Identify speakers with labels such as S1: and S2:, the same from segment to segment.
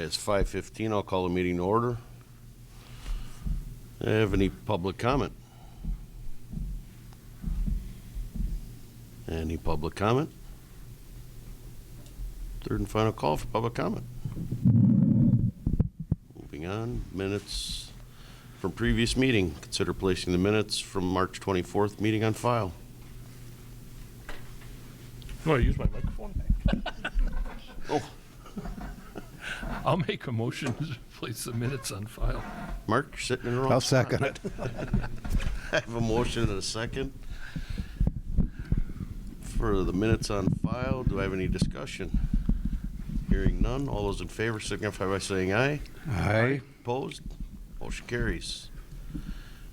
S1: It's 5:15. I'll call the meeting to order. Have any public comment? Any public comment? Third and final call for public comment. Moving on, minutes from previous meeting. Consider placing the minutes from March 24th meeting on file.
S2: You want to use my microphone?
S1: Oh,
S2: I'll make a motion to place the minutes on file.
S1: Mark, you're sitting in the wrong
S3: I'll
S1: spot.
S3: second it.
S1: I have a motion and a second for the minutes on file. Do I have any discussion? Hearing none. All those in favor signify by saying aye.
S3: Aye.
S1: Opposed? Motion carries.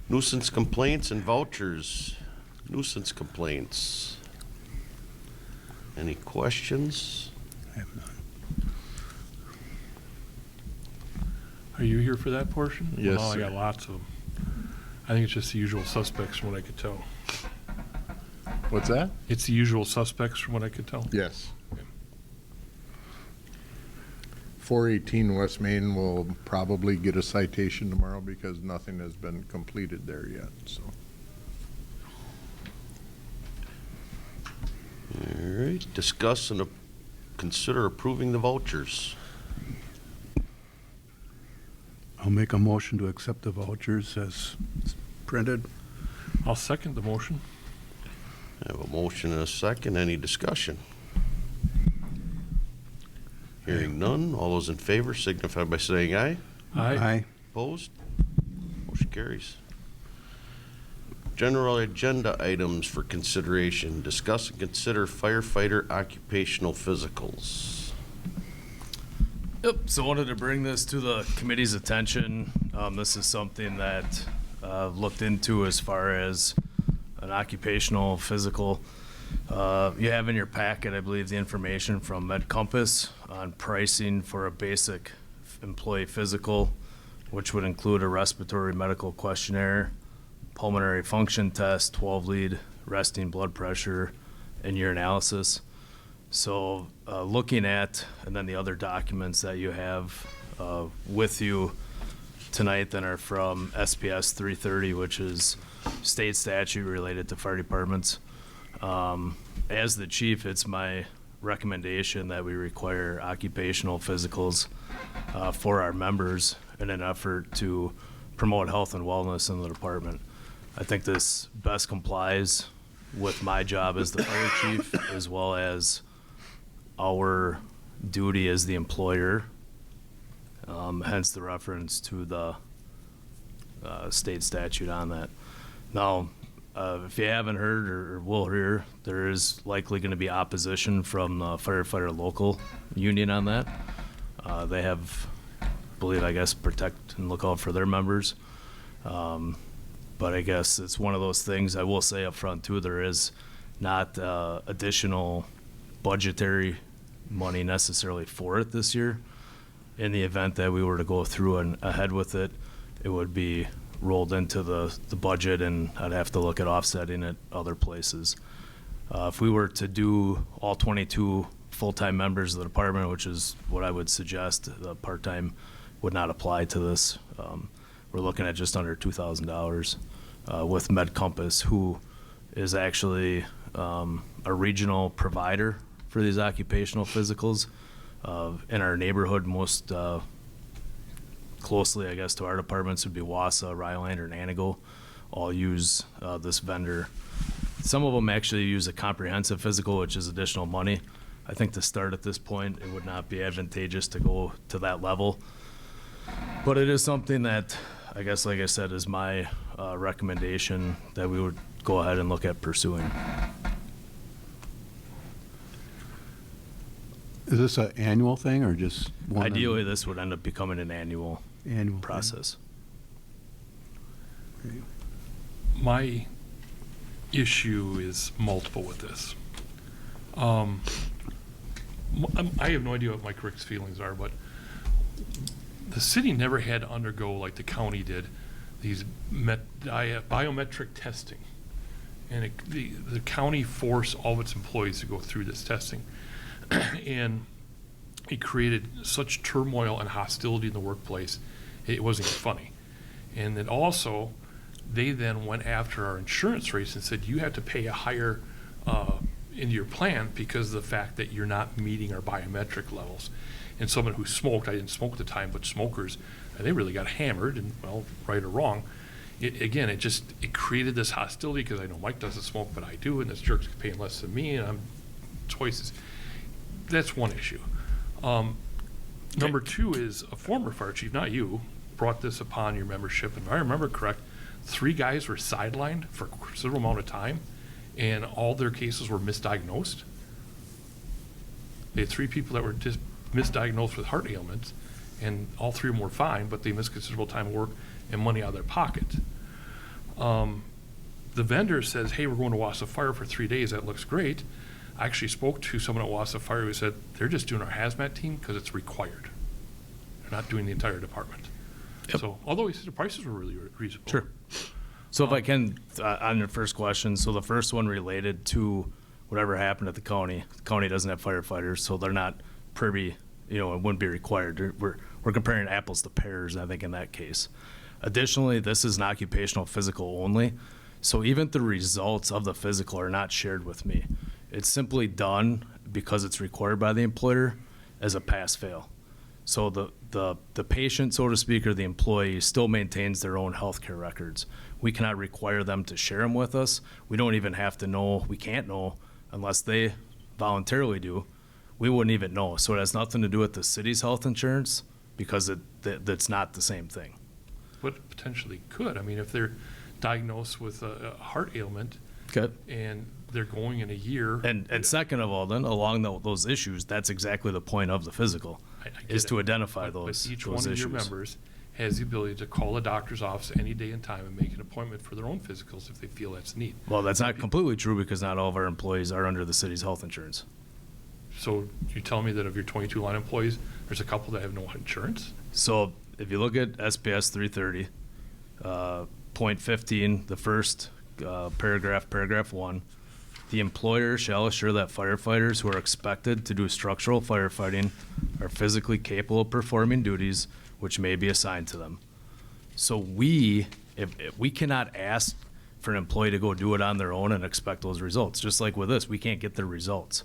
S1: Nuisance complaints and vouchers. Nuisance complaints. Any questions?
S3: I have none.
S2: Are you here for that portion?
S4: Yes,
S2: Well, I
S4: sir.
S2: got lots of them. I think it's just the usual suspects from what I could tell.
S4: What's that?
S2: It's the usual suspects from what I could tell.
S4: Yes.
S2: Okay.
S4: 418 West Main will probably get a citation tomorrow because nothing has been completed there yet, so.
S1: All right. Discuss and consider approving the vouchers.
S3: I'll make a motion to accept the vouchers as printed.
S2: I'll second the motion.
S1: I have a motion and a second. Any discussion? Hearing none. All those in favor signify by saying aye.
S2: Aye.
S1: Opposed? Motion carries. General agenda items for consideration. Discuss and consider firefighter occupational physicals.
S5: Yep, so wanted to bring this to the committee's attention. This is something that I've looked into as far as an occupational physical. You have in your packet, I believe, the information from MedCompass on pricing for a basic employee physical, which would include a respiratory medical questionnaire, pulmonary function test, 12-lead resting blood pressure, and urinalysis. So looking at, and then the other documents that you have with you tonight that are from SPS 330, which is state statute related to fire departments. As the chief, it's my recommendation that we require occupational physicals for our members in an effort to promote health and wellness in the department. I think this best complies with my job as the fire chief, as well as our duty as the employer, hence the reference to the state statute on that. Now, if you haven't heard or will hear, there is likely going to be opposition from the firefighter local union on that. They have, I guess, protect and look out for their members. But I guess it's one of those things I will say up front too, there is not additional budgetary money necessarily for it this year. In the event that we were to go through and ahead with it, it would be rolled into the budget, and I'd have to look at offsetting it other places. If we were to do all 22 full-time members of the department, which is what I would suggest, the part-time would not apply to this. We're looking at just under $2,000 with MedCompass, who is actually a regional provider for these occupational physicals. In our neighborhood, most closely, I guess, to our departments would be Wausau, Rhinelander, and Antigo. All use this vendor. Some of them actually use a comprehensive physical, which is additional money. I think to start at this point, it would not be advantageous to go to that level. But it is something that, I guess, like I said, is my recommendation that we would go ahead and look at pursuing.
S3: Is this an annual thing or just one?
S5: Ideally, this would end up becoming an annual
S3: Annual thing?
S5: process.
S3: Okay.
S2: My issue is multiple with this. I have no idea what Mike Rick's feelings are, but the city never had to undergo, like the county did, these biometric testing. And the county forced all of its employees to go through this testing. And it created such turmoil and hostility in the workplace, it wasn't even funny. And then also, they then went after our insurance rates and said, you have to pay a higher into your plan because of the fact that you're not meeting our biometric levels. And someone who smoked, I didn't smoke at the time, but smokers, they really got hammered, and well, right or wrong. It created this hostility because I know Mike doesn't smoke, but I do, and this jerk's paying less than me, and I'm choices. That's one issue. Number two is a former fire chief, not you, brought this upon your membership, and if I remember correct, 3 guys were sidelined for a considerable amount of time, and all their cases were misdiagnosed. They had 3 people that were just misdiagnosed with heart ailments, and all 3 of them were fine, but they missed considerable time of work and money out of their pocket. The vendor says, hey, we're going to Wassa Fire for 3 days. That looks great. I actually spoke to someone at Wassa Fire who said they're just doing our hazmat team because it's required. They're not doing the entire department.
S5: Yep.
S2: So, although he said the prices were really reasonable.
S5: Sure. So if I can, on your first question, so the first one related to whatever happened at the county. The county doesn't have firefighters, so they're not privy, it wouldn't be required. We're comparing apples to pears, I think, in that case. Additionally, this is an occupational physical only, so even the results of the physical are not shared with me. It's simply done because it's required by the employer as a pass-fail. So the patient, so to speak, or the employee still maintains their own healthcare records. We cannot require them to share them with us. We don't even have to know, we can't know unless they voluntarily do. We wouldn't even know. So it has nothing to do with the city's health insurance because that's not the same thing.
S2: But potentially could. I mean, if they're diagnosed with a heart ailment
S5: Okay.
S2: and they're going in a year.
S5: And second of all, then, along those issues, that's exactly the point of the physical,
S2: I get
S5: is
S2: it.
S5: to identify
S2: But
S5: those
S2: each
S5: those
S2: one of
S5: issues.
S2: your members has the ability to call a doctor's office any day and time and make an appointment for their own physicals if they feel that's need.
S5: Well, that's not completely true because not all of our employees are under the city's health insurance.
S2: So you tell me that of your 22 line employees, there's a couple that have no insurance?
S5: So if you look at SPS 330, point 15, the first paragraph 1, the employer shall assure that firefighters who are expected to do structural firefighting are physically capable of performing duties which may be assigned to them. So if we cannot ask for an employee to go do it on their own and expect those results. Just like with this, we can't get the results.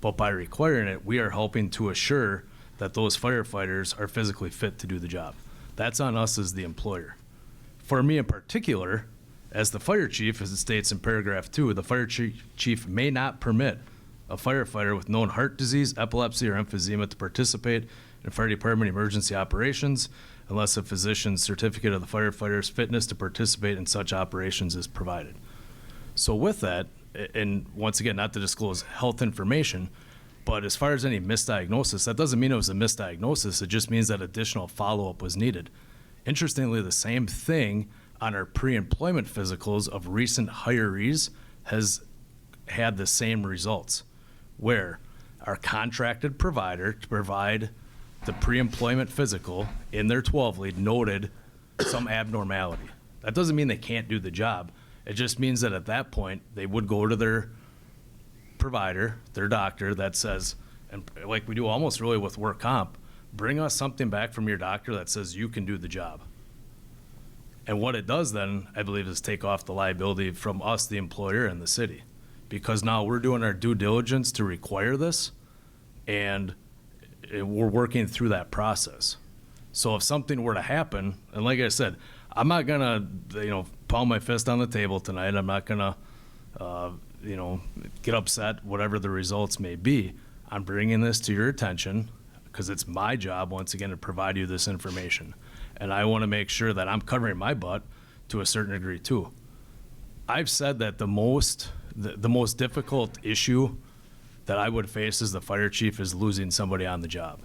S5: But by requiring it, we are helping to assure that those firefighters are physically fit to do the job. That's on us as the employer. For me in particular, as the fire chief, as it states in paragraph 2, the fire chief may not permit a firefighter with known heart disease, epilepsy, or emphysema to participate in fire department emergency operations unless a physician's certificate of the firefighter's fitness to participate in such operations is provided. So with that, and once again, not to disclose health information, but as far as any misdiagnosis, that doesn't mean it was a misdiagnosis. It just means that additional follow-up was needed. Interestingly, the same thing on our pre-employment physicals of recent hirees has had the same results, where our contracted provider to provide the pre-employment physical in their 12 lead noted some abnormality. That doesn't mean they can't do the job. It just means that at that point, they would go to their provider, their doctor, that says, and like we do almost really with work comp, bring us something back from your doctor that says you can do the job. And what it does then, I believe, is take off the liability from us, the employer, and the city. Because now we're doing our due diligence to require this, and we're working through that process. So if something were to happen, and like I said, I'm not gonna, pound my fist on the table tonight. I'm not gonna, get upset, whatever the results may be. I'm bringing this to your attention because it's my job, once again, to provide you this information. And I want to make sure that I'm covering my butt to a certain degree too. I've said that the most difficult issue that I would face as the fire chief is losing somebody on the job.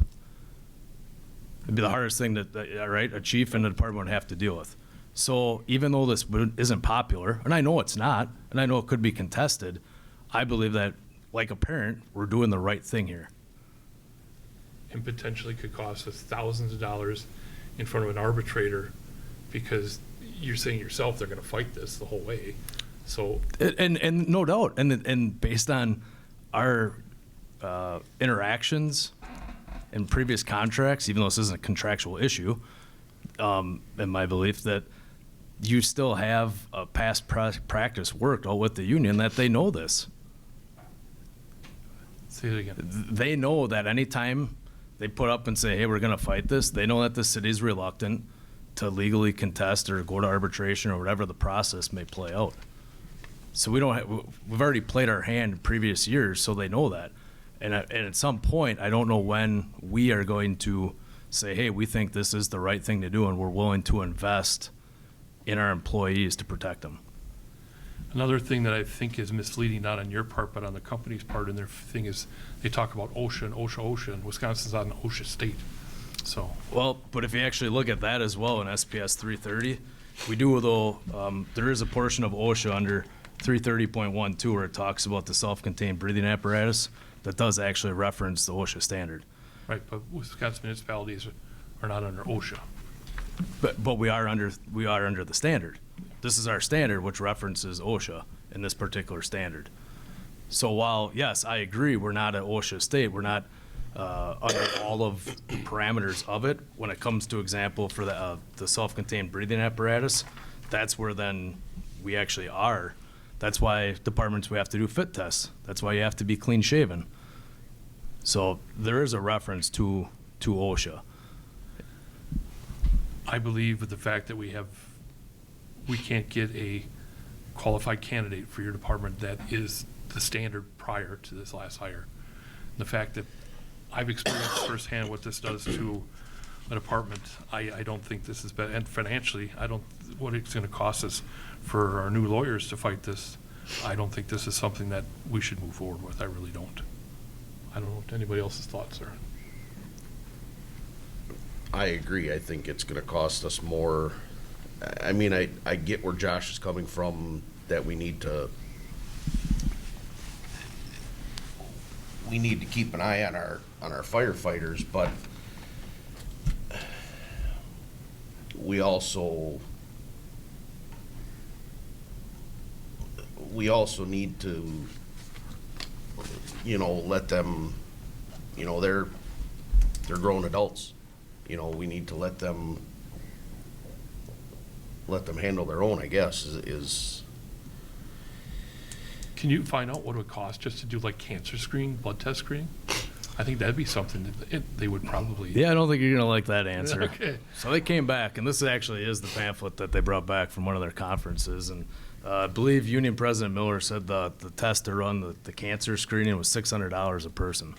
S5: It'd be the hardest thing that a chief and the department would have to deal with. So even though this isn't popular, and I know it's not, and I know it could be contested, I believe that, like a parent, we're doing the right thing here.
S2: And potentially could cost us thousands of dollars in front of an arbitrator because you're saying yourself they're going to fight this the whole way. So
S5: and no doubt, and based on our interactions in previous contracts, even though this isn't a contractual issue, in my belief, that you still have a past practice worked out with the union that they know this.
S2: Say it again.
S5: They know that anytime they put up and say, hey, we're going to fight this, they know that the city's reluctant to legally contest or go to arbitration or whatever the process may play out. So we've already played our hand in previous years, so they know that. And at some point, I don't know when we are going to say, hey, we think this is the right thing to do and we're willing to invest in our employees to protect them.
S2: Another thing that I think is misleading, not on your part, but on the company's part, and their thing is, they talk about OSHA and OSHA, and Wisconsin's not an OSHA state. So,
S5: Well, but if you actually look at that as well in SPS 330, we do, though, there is a portion of OSHA under 330.12 where it talks about the self-contained breathing apparatus that does actually reference the OSHA standard.
S2: right, but Wisconsin municipalities are not under OSHA.
S5: But we are under the standard. This is our standard, which references OSHA in this particular standard. So while, yes, I agree, we're not an OSHA state, we're not under all of the parameters of it. When it comes to example for the self-contained breathing apparatus, that's where then we actually are. That's why departments, we have to do fit tests. That's why you have to be clean shaven. So there is a reference to OSHA.
S2: I believe with the fact that we can't get a qualified candidate for your department that is the standard prior to this last hire. The fact that I've experienced firsthand what this does to a department, I don't think this is bad. And financially, what it's gonna cost us for our new lawyers to fight this, I don't think this is something that we should move forward with. I really don't. I don't know what anybody else's thoughts are.
S1: I agree. I think it's gonna cost us more. I mean, I get where Josh is coming from, that we need to keep an eye on our firefighters, but we also need to, let them, they're grown adults. We need to let them handle their own, I guess, is.
S2: Can you find out what it would cost just to do like cancer screening, blood test screening? I think that'd be something that they would probably.
S5: Yeah, I don't think you're gonna like that answer.
S2: Okay.
S5: So they came back, and this actually is the pamphlet that they brought back from one of their conferences, and I believe Union President Miller said the test to run the cancer screening was $600 a person.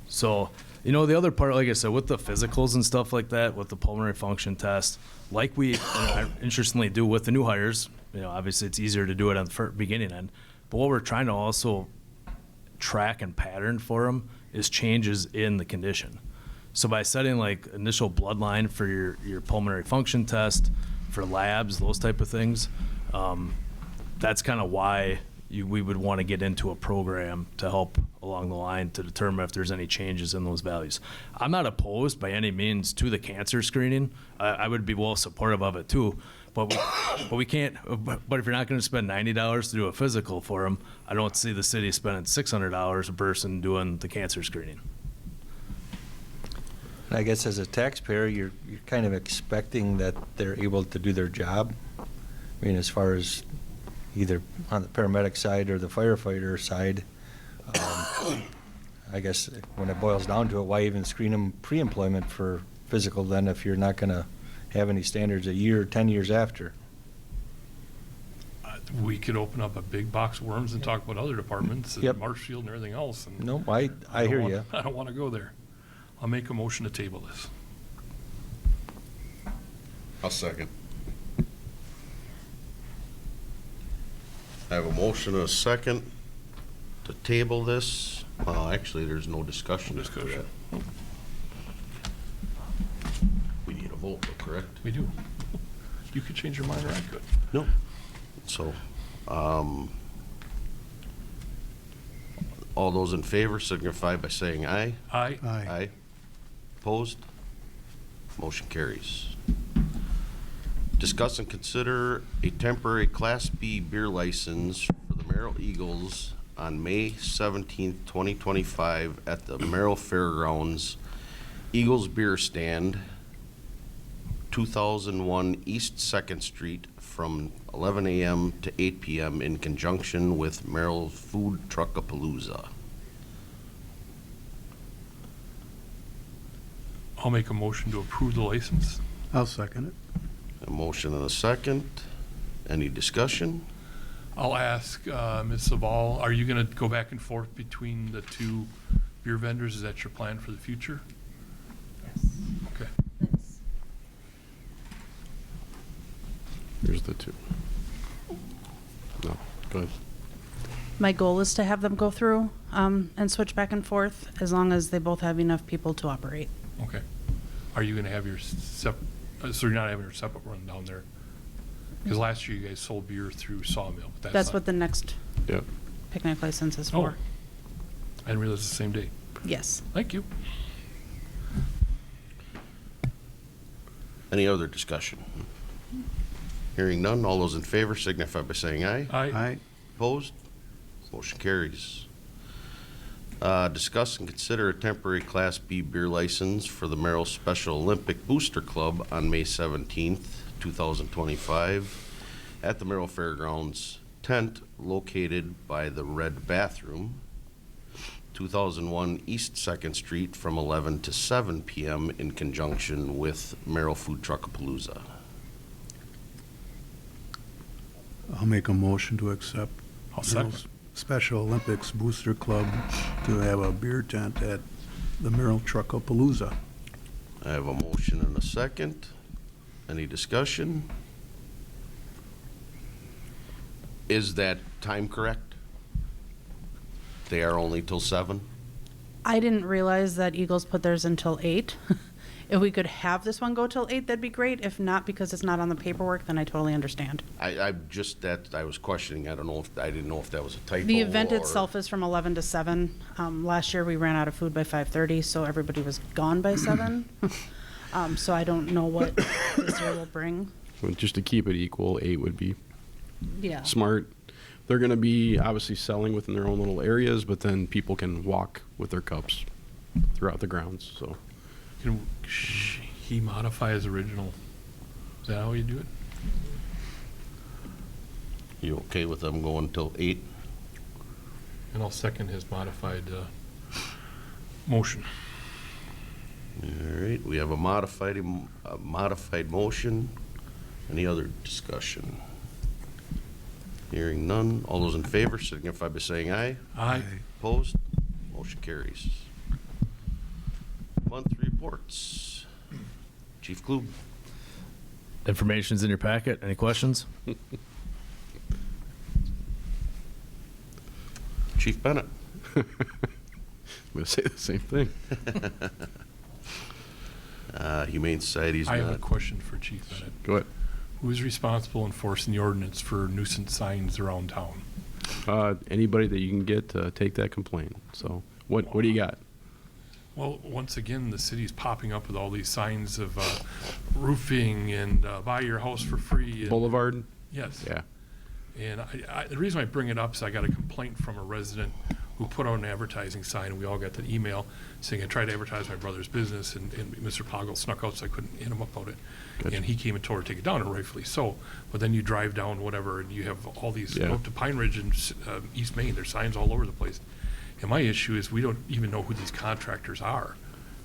S5: So, the other part, like I said, with the physicals and stuff like that, with the pulmonary function test, like we interestingly do with the new hires, obviously it's easier to do it on the beginning end, but what we're trying to also track and pattern for them is changes in the condition. So by setting like initial bloodline for your pulmonary function test, for labs, those type of things, that's kind of why we would want to get into a program to help along the line to determine if there's any changes in those values. I'm not opposed by any means to the cancer screening. I would be well supportive of it too, but we can't. But if you're not going to spend $90 to do a physical for them, I don't see the city spending $600 a person doing the cancer screening.
S6: And I guess as a taxpayer, you're kind of expecting that they're able to do their job. I mean, as far as either on the paramedic side or the firefighter side, I guess when it boils down to it, why even screen them pre-employment for physical then if you're not going to have any standards a year or 10 years after?
S2: We could open up a big box of worms and talk about other departments and
S6: Yep.
S2: Marshfield and everything else. And
S6: No, I hear you.
S2: I don't want to go there. I'll make a motion to table this.
S1: I'll second. I have a motion and a second to table this. Actually, there's no discussion.
S2: Discussion.
S1: We need a vote, though, correct?
S2: We do. You could change your mind or I could.
S1: No. So, all those in favor signify by saying aye.
S2: Aye.
S3: Aye.
S1: Opposed? Motion carries. Discuss and consider a temporary Class B beer license for the Merrill Eagles on May 17th, 2025 at the Merrill Fairgrounds Eagles Beer Stand, 2001 East 2nd Street from 11 a.m. to 8 p.m. in conjunction with Merrill Food Truckapalooza.
S2: I'll make a motion to approve the license.
S3: I'll second it.
S1: A motion and a second. Any discussion?
S2: I'll ask Ms. Sabal, are you going to go back and forth between the two beer vendors? Is that your plan for the future?
S7: Yes.
S2: Okay.
S7: That's,
S8: Here's the two. No, go ahead.
S7: my goal is to have them go through and switch back and forth as long as they both have enough people to operate.
S2: Okay. Are you going to have your so you're not having your separate run down there? Because last year you guys sold beer through Sawmill. But
S7: That's
S2: not-
S7: what the next
S8: Yep.
S7: picnic license is
S2: Oh.
S7: for.
S2: I didn't realize it's the same day.
S7: Yes.
S2: Thank you.
S1: Any other discussion? Hearing none, all those in favor signify by saying aye.
S3: Aye.
S1: Opposed? Motion carries. Discuss and consider a temporary Class B beer license for the Merrill Special Olympic Booster Club on May 17th, 2025 at the Merrill Fairgrounds tent located by the Red Bathroom, 2001 East 2nd Street from 11 to 7 p.m. in conjunction with Merrill Food Truckapalooza.
S3: I'll make a motion to accept
S2: I'll second.
S3: Merrill's Special Olympics Booster Club to have a beer tent at the Merrill Truckapalooza.
S1: I have a motion and a second. Any discussion? Is that time correct? They are only till 7?
S7: I didn't realize that Eagles put theirs until 8. If we could have this one go till 8, that'd be great. If not, because it's not on the paperwork, then I totally understand.
S1: I was questioning, I didn't know if that was a typo.
S7: The event
S1: or-
S7: itself is from 11 to 7. Last year, we ran out of food by 5:30, so everybody was gone by 7. So I don't know what this year will bring.
S8: Well, just to keep it equal, 8 would be
S7: Yeah.
S8: smart. They're going to be obviously selling within their own little areas, but then people can walk with their cups throughout the grounds. So
S2: Can he modify his original? Is that how you do it?
S1: You okay with them going till 8?
S2: And I'll second his modified motion.
S1: All right, we have a modified motion. Any other discussion? Hearing none, all those in favor signify by saying aye.
S2: Aye.
S1: Opposed? Motion carries. Monthly reports. Chief Klug.
S5: Information's in your packet. Any questions?
S1: Chief Bennett.
S8: I'm going to say the same thing.
S1: Humane Society's
S2: I have a
S1: not.
S2: question for Chief Bennett.
S8: Go ahead.
S2: Who is responsible enforcing the ordinance for nuisance signs around town?
S8: Anybody that you can get to take that complaint. So what do you got?
S2: Well, once again, the city's popping up with all these signs of roofing and buy your house for free. and-
S8: Boulevard?
S2: Yes.
S8: Yeah.
S2: And the reason I bring it up is I got a complaint from a resident who put out an advertising sign, and we all got the email saying I tried to advertise my brother's business, and Mr. Poggle snuck out, so I couldn't hit him up about it.
S8: Gotcha.
S2: And he came and told her to take it down, and rightfully so. But then you drive down whatever, and you have all these,
S8: Yeah.
S2: go up to Pine Ridge and East Main, there's signs all over the place. And my issue is we don't even know who these contractors are.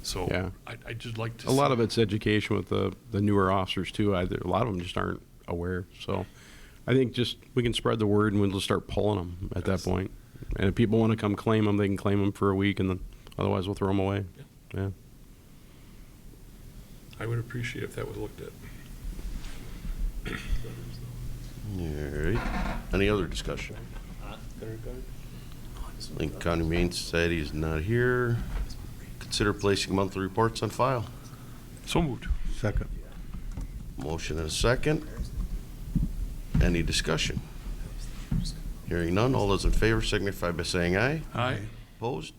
S2: So
S8: Yeah.
S2: I'd just like to
S8: A lot
S2: see-
S8: of it's education with the newer officers too. A lot of them just aren't aware. So I think just we can spread the word and we'll just start pulling them at that
S2: Yes.
S8: point. And if people want to come claim them, they can claim them for a week, and then otherwise we'll throw them away. Yeah.
S2: I would appreciate if that was looked at.
S1: All right. Any other discussion? Lincoln County Humane Society is not here. Consider placing monthly reports on file.
S2: So moved.
S3: Second.
S1: Motion and a second. Any discussion? Hearing none, all those in favor signify by saying aye.
S2: Aye.
S1: Opposed?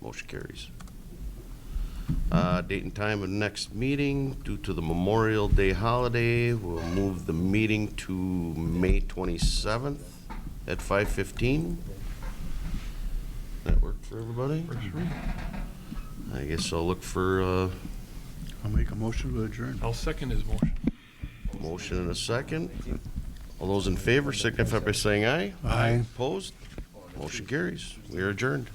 S1: Motion carries. Date and time of next meeting, due to the Memorial Day holiday, we'll move the meeting to May 27th at 5:15. for everybody?
S2: First read.
S1: I guess I'll look for a
S3: I'll make a motion to adjourn.
S2: I'll second his motion.
S1: motion and a second. All those in favor signify by saying aye.
S3: Aye.
S1: Opposed? Motion carries. We are adjourned.